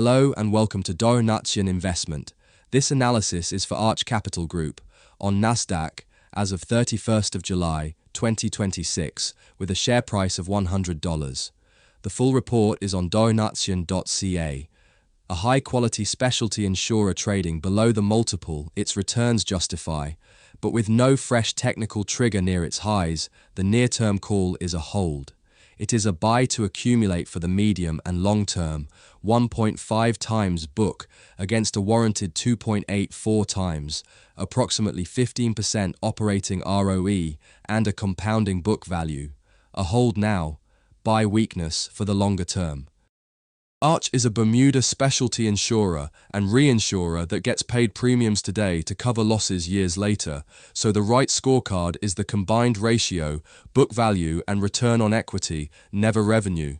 Hello and welcome to Donation Investment. This analysis is for Arch Capital Group on NASDAQ as of 31st of July 2026 with a share price of $100. The full report is on donation.ca. A high-quality specialty insurer trading below the multiple its returns justify, but with no fresh technical trigger near its highs, the near-term call is a hold. It is a buy to accumulate for the medium and long term, 1.5 times book against a warranted 2.84 times, approximately 15% operating ROE and a compounding book value. A hold now, buy weakness for the longer term. Arch is a Bermuda specialty insurer and reinsurer that gets paid premiums today to cover losses years later, so the right scorecard is the combined ratio, book value and return on equity, never revenue.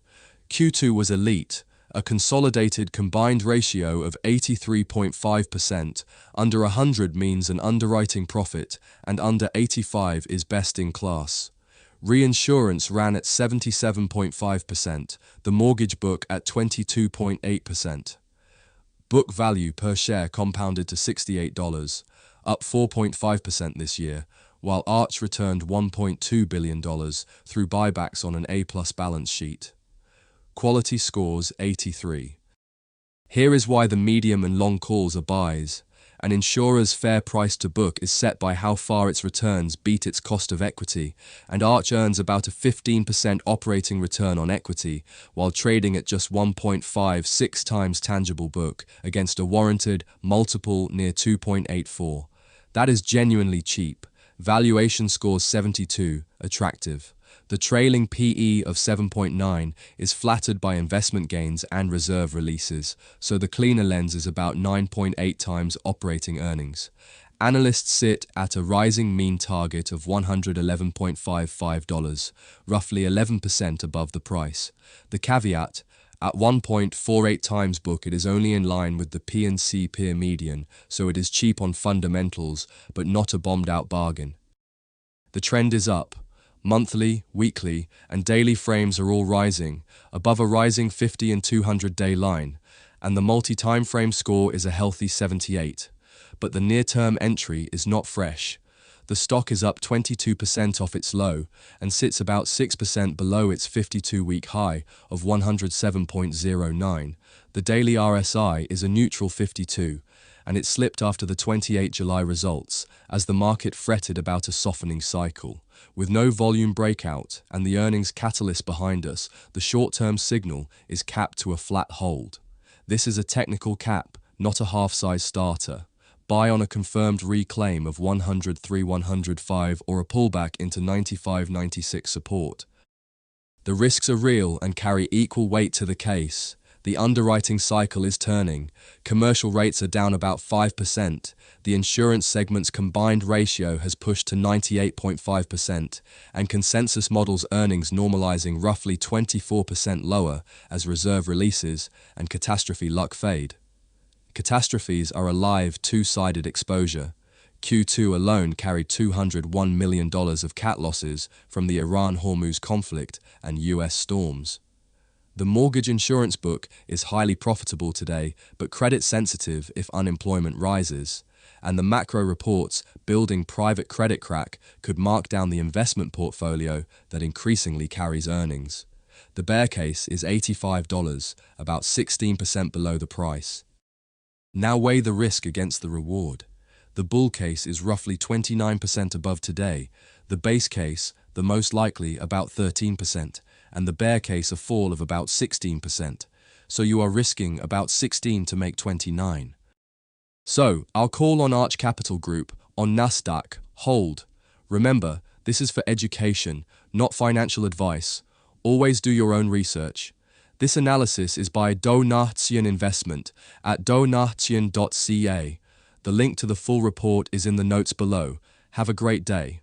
Q2 was elite, a consolidated combined ratio of 83.5%, under 100 means an underwriting profit, and under 85 is best in class. Reinsurance ran at 77.5%, the mortgage book at 22.8%. Book value per share compounded to $68, up 4.5% this year, while Arch returned $1.2 billion through buybacks on an A+ balance sheet. Quality scores 83. Here is why the medium and long calls are buys. An insurer's fair price to book is set by how far its returns beat its cost of equity, and Arch earns about a 15% operating return on equity, while trading at just 1.56 times tangible book against a warranted multiple near 2.84. That is genuinely cheap. Valuation scores 72, attractive. The trailing PE of 7.9 is flattered by investment gains and reserve releases, so the cleaner lens is about 9.8 times operating earnings. Analysts sit at a rising mean target of $111.55, roughly 11% above the price. The caveat, at 1.48 times book it is only in line with the P&C peer median, so it is cheap on fundamentals, but not a bombed-out bargain. The trend is up. Monthly, weekly, and daily frames are all rising, above a rising 50 and 200-day line, and the multi-time frame score is a healthy 78. But the near-term entry is not fresh. The stock is up 22% off its low and sits about 6% below its 52-week high of 107.09. The daily RSI is a neutral 52, and it slipped after the 28 July results as the market fretted about a softening cycle. With no volume breakout and the earnings catalyst behind us, the short-term signal is capped to a flat hold. This is a technical cap, not a half-size starter. Buy on a confirmed reclaim of 103-105 or a pullback into 95-96 support. The risks are real and carry equal weight to the case. The underwriting cycle is turning. Commercial rates are down about 5%. The insurance segment's combined ratio has pushed to 98.5%, and consensus models earnings normalizing roughly 24% lower as reserve releases and catastrophe luck fade. Catastrophes are a live two-sided exposure. Q2 alone carried $201 million of cat losses from the Iran-Hormuz conflict and US storms. The mortgage insurance book is highly profitable today, but credit sensitive if unemployment rises, and the macro reports building private credit crack could mark down the investment portfolio that increasingly carries earnings. The bear case is $85, about 16% below the price. Now weigh the risk against the reward. The bull case is roughly 29% above today, the base case, the most likely, about 13%, and the bear case a fall of about 16%, so you are risking about 16 to make 29. So, I'll call on Arch Capital Group on NASDAQ, hold. Remember, this is for education, not financial advice. Always do your own research. This analysis is by Donation Investment at donation.ca. The link to the full report is in the notes below. Have a great day.